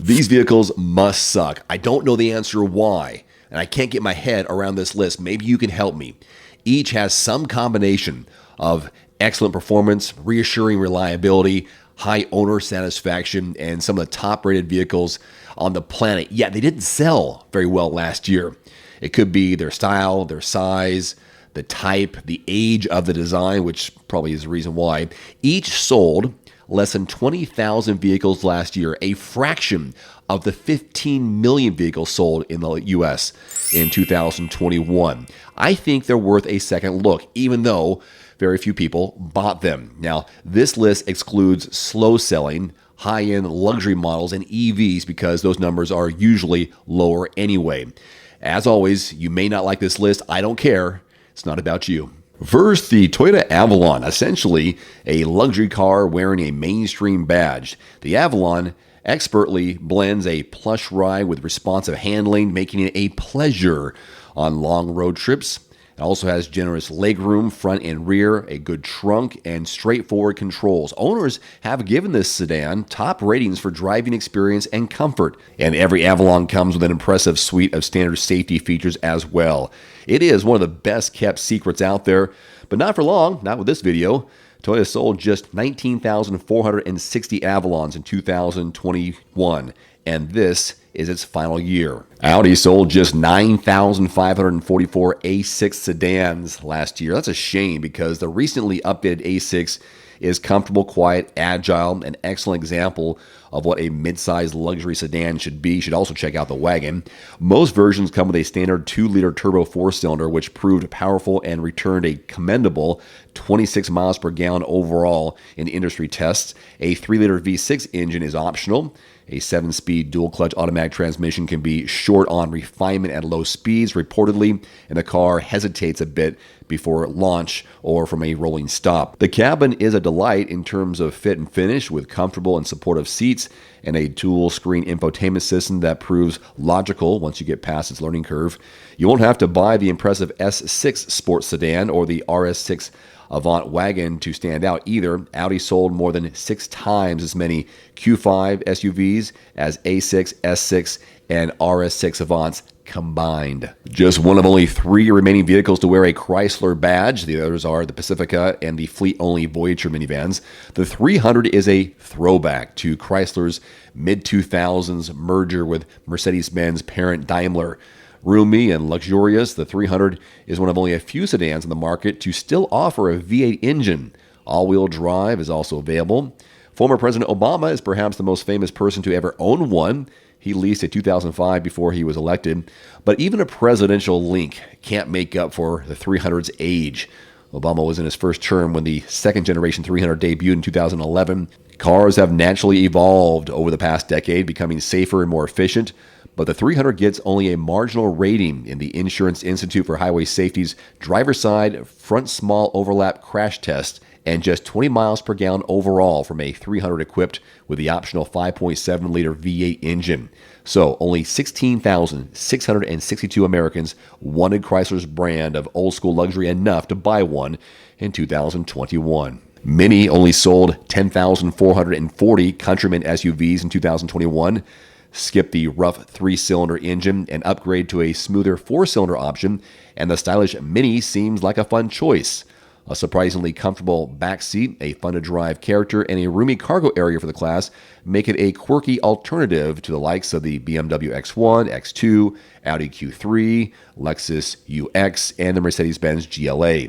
These vehicles must suck. I don't know the answer why, and I can't get my head around this list. Maybe you can help me. Each has some combination of excellent performance, reassuring reliability, high owner satisfaction, and some of the top-rated vehicles on the planet. Yet they didn't sell very well last year. It could be their style, their size, the type, the age of the design, which probably is the reason why. Each sold less than 20,000 vehicles last year, a fraction of the 15 million vehicles sold in the U.S. in 2021. I think they're worth a second look, even though very few people bought them. Now, this list excludes slow-selling, high-end luxury models and EVs because those numbers are usually lower anyway. As always, you may not like this list. I don't care. It's not about you. First, the Toyota Avalon, essentially a luxury car wearing a mainstream badge. The Avalon expertly blends a plush ride with responsive handling, making it a pleasure on long road trips. It also has generous legroom, front and rear, a good trunk, and straightforward controls. Owners have given this sedan top ratings for driving experience and comfort, and every Avalon comes with an impressive suite of standard safety features as well. It is one of the best kept secrets out there, but not for long, not with this video. Toyota sold just 19,460 Avalons in 2021, and this is its final year. Audi sold just 9,544 A6 sedans last year. That's a shame because the recently updated A6 is comfortable, quiet, agile, an excellent example of what a mid-sized luxury sedan should be. You should also check out the wagon. Most versions come with a standard 2-liter turbo 4-cylinder, which proved powerful and returned a commendable 26 miles per gallon overall in industry tests. A 3-liter V6 engine is optional. A 7-speed dual-clutch automatic transmission can be short on refinement at low speeds, reportedly, and the car hesitates a bit before launch or from a rolling stop. The cabin is a delight in terms of fit and finish, with comfortable and supportive seats and a dual-screen infotainment system that proves logical once you get past its learning curve. You won't have to buy the impressive S6 sports sedan or the RS6 Avant wagon to stand out either. Audi sold more than 6 times as many Q5 SUVs as A6, S6, and RS6 Avants combined. Just one of only 3 remaining vehicles to wear a Chrysler badge. The others are the Pacifica and the fleet-only Voyager minivans. The 300 is a throwback to Chrysler's mid-2000s merger with Mercedes-Benz parent Daimler. Roomy and luxurious, the 300 is one of only a few sedans in the market to still offer a V8 engine. All-wheel drive is also available. Former President Obama is perhaps the most famous person to ever own one. He leased a 2005 before he was elected. But even a presidential link can't make up for the 300's age. Obama was in his first term when the second-generation 300 debuted in 2011. Cars have naturally evolved over the past decade, becoming safer and more efficient. But the 300 gets only a marginal rating in the Insurance Institute for Highway Safety's driver's side front small overlap crash test, and just 20 miles per gallon overall from a 300 equipped with the optional 5.7-liter V8 engine. So only 16,662 Americans wanted Chrysler's brand of old-school luxury enough to buy one in 2021. Mini only sold 10,440 Countryman SUVs in 2021. Skip the rough 3-cylinder engine and upgrade to a smoother 4-cylinder option, and the stylish Mini seems like a fun choice. A surprisingly comfortable back seat, a fun-to-drive character, and a roomy cargo area for the class make it a quirky alternative to the likes of the BMW X1, X2, Audi Q3, Lexus UX, and the Mercedes-Benz GLA.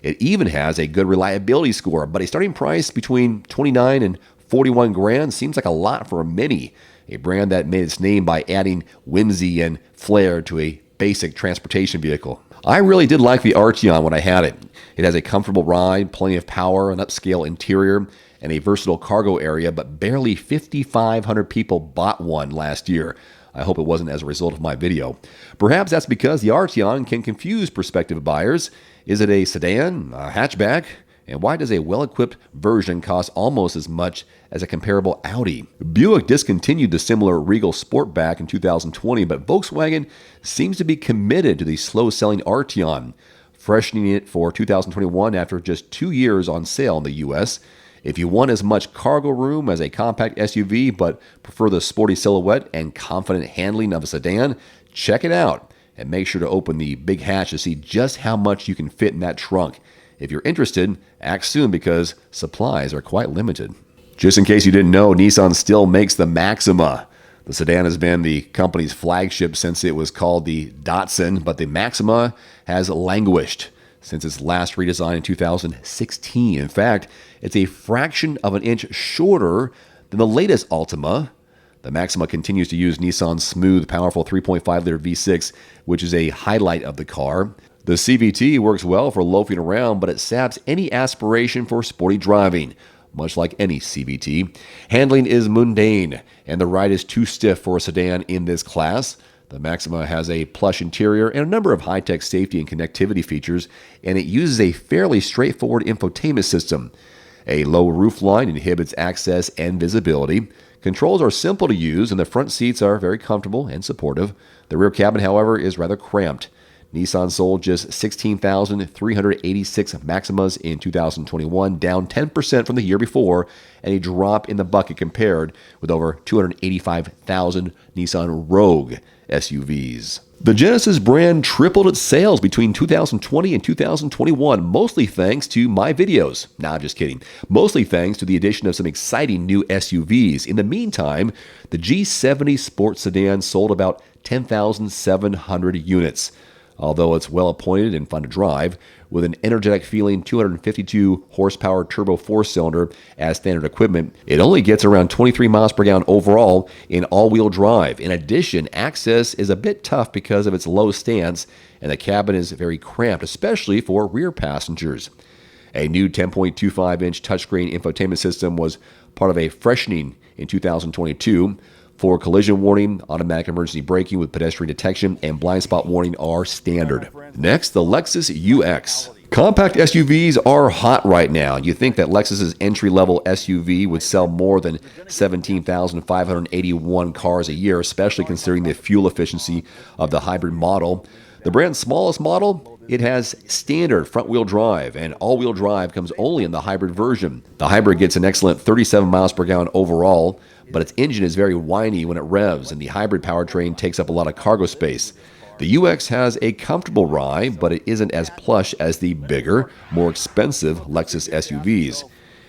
It even has a good reliability score, but a starting price between $29 and $41 grand seems like a lot for a Mini, a brand that made its name by adding whimsy and flair to a basic transportation vehicle. I really did like the Arteon when I had it. It has a comfortable ride, plenty of power, an upscale interior, and a versatile cargo area, but barely 5,500 people bought one last year. I hope it wasn't as a result of my video. Perhaps that's because the Arteon can confuse prospective buyers. Is it a sedan, a hatchback? And why does a well-equipped version cost almost as much as a comparable Audi? Buick discontinued the similar Regal Sportback in 2020, but Volkswagen seems to be committed to the slow-selling Arteon, freshening it for 2021 after just 2 years on sale in the U.S. If you want as much cargo room as a compact SUV but prefer the sporty silhouette and confident handling of a sedan, check it out and make sure to open the big hatch to see just how much you can fit in that trunk. If you're interested, act soon because supplies are quite limited. Just in case you didn't know, Nissan still makes the Maxima. The sedan has been the company's flagship since it was called the Datsun, but the Maxima has languished since its last redesign in 2016. In fact, it's a fraction of an inch shorter than the latest Altima. The Maxima continues to use Nissan's smooth, powerful 3.5-liter V6, which is a highlight of the car. The CVT works well for loafing around, but it saps any aspiration for sporty driving, much like any CVT. Handling is mundane, and the ride is too stiff for a sedan in this class. The Maxima has a plush interior and a number of high-tech safety and connectivity features, and it uses a fairly straightforward infotainment system. A low roofline inhibits access and visibility. Controls are simple to use, and the front seats are very comfortable and supportive. The rear cabin, however, is rather cramped. Nissan sold just 16,386 Maximas in 2021, down 10% from the year before, and a drop in the bucket compared with over 285,000 Nissan Rogue SUVs. The Genesis brand tripled its sales between 2020 and 2021, mostly thanks to my videos. Nah, I'm just kidding. Mostly thanks to the addition of some exciting new SUVs. In the meantime, the G70 sports sedan sold about 10,700 units. Although it's well appointed and fun to drive, with an energetic feeling 252 horsepower turbo 4-cylinder as standard equipment, it only gets around 23 miles per gallon overall in all-wheel drive. In addition, access is a bit tough because of its low stance, and the cabin is very cramped, especially for rear passengers. A new 10.25-inch touchscreen infotainment system was part of a freshening in 2022. For collision warning, automatic emergency braking with pedestrian detection, and blind spot warning are standard. Next, the Lexus UX. Compact SUVs are hot right now. You think that Lexus's entry-level SUV would sell more than 17,581 cars a year, especially considering the fuel efficiency of the hybrid model. The brand's smallest model, it has standard front-wheel drive, and all-wheel drive comes only in the hybrid version. The hybrid gets an excellent 37 miles per gallon overall, but its engine is very whiny when it revs, and the hybrid powertrain takes up a lot of cargo space. The UX has a comfortable ride, but it isn't as plush as the bigger, more expensive Lexus SUVs.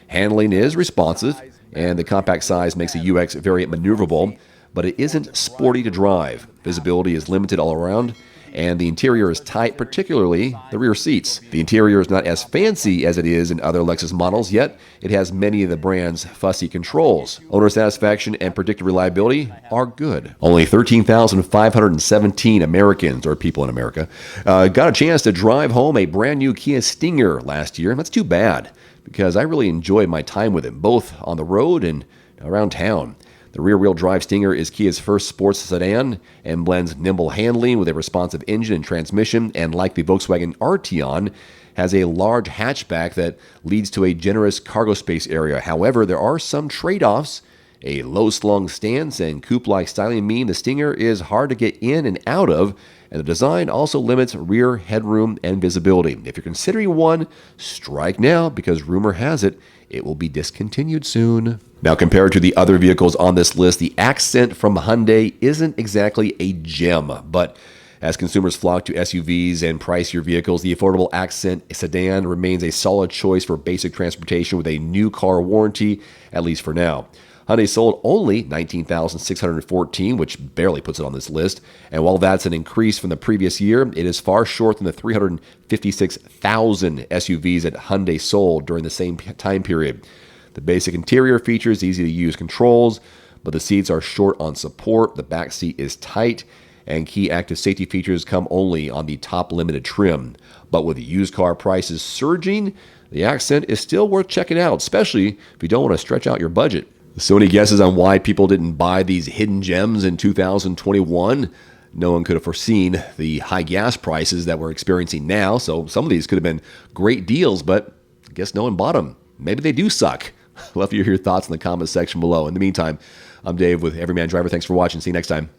Handling is responsive, and the compact size makes the UX very maneuverable, but it isn't sporty to drive. Visibility is limited all around, and the interior is tight, particularly the rear seats. The interior is not as fancy as it is in other Lexus models, yet it has many of the brand's fussy controls. Owner satisfaction and predicted reliability are good. Only 13,517 Americans, or people in America, got a chance to drive home a brand new Kia Stinger last year. That's too bad, because I really enjoyed my time with it, both on the road and around town. The rear-wheel drive Stinger is Kia's first sports sedan and blends nimble handling with a responsive engine and transmission, and like the Volkswagen Arteon, has a large hatchback that leads to a generous cargo space area. However, there are some trade-offs. A low-slung stance and coupe-like styling mean the Stinger is hard to get in and out of, and the design also limits rear headroom and visibility. If you're considering one, strike now, because rumor has it, it will be discontinued soon. Now, compared to the other vehicles on this list, the Accent from Hyundai isn't exactly a gem, but as consumers flock to SUVs and pricier vehicles, the affordable Accent sedan remains a solid choice for basic transportation with a new car warranty, at least for now. Hyundai sold only 19,614, which barely puts it on this list. And while that's an increase from the previous year, it is far short than the 356,000 SUVs that Hyundai sold during the same time period. The basic interior features easy-to-use controls, but the seats are short on support, the back seat is tight, and key active safety features come only on the top limited trim. But with used car prices surging, the Accent is still worth checking out, especially if you don't want to stretch out your budget. So any guesses on why people didn't buy these hidden gems in 2021? No one could have foreseen the high gas prices that we're experiencing now, so some of these could have been great deals, but I guess no one bought them. Maybe they do suck. Love to hear your thoughts in the comments section below. In the meantime, I'm Dave with Everyman Driver. Thanks for watching. See you next time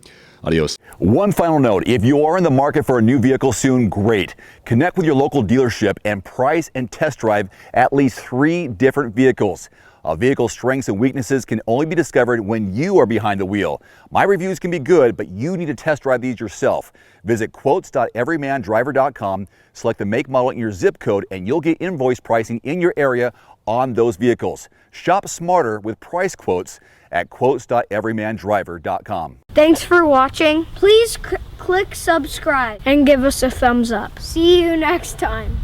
Adios. One final note, if you are in the market for a new vehicle soon, great. Connect with your local dealership and price and test drive at least 3 different vehicles. A vehicle's strengths and weaknesses can only be discovered when you are behind the wheel. My reviews can be good, but you need to test drive these yourself. Visit quotes.everymandriver.com, select the make, model, and your zip code, and you'll get invoice pricing in your area on those vehicles. Shop smarter with price quotes at quotes.everymandriver.com. Thanks for watching. Please click subscribe and give us a thumbs up. See you next time.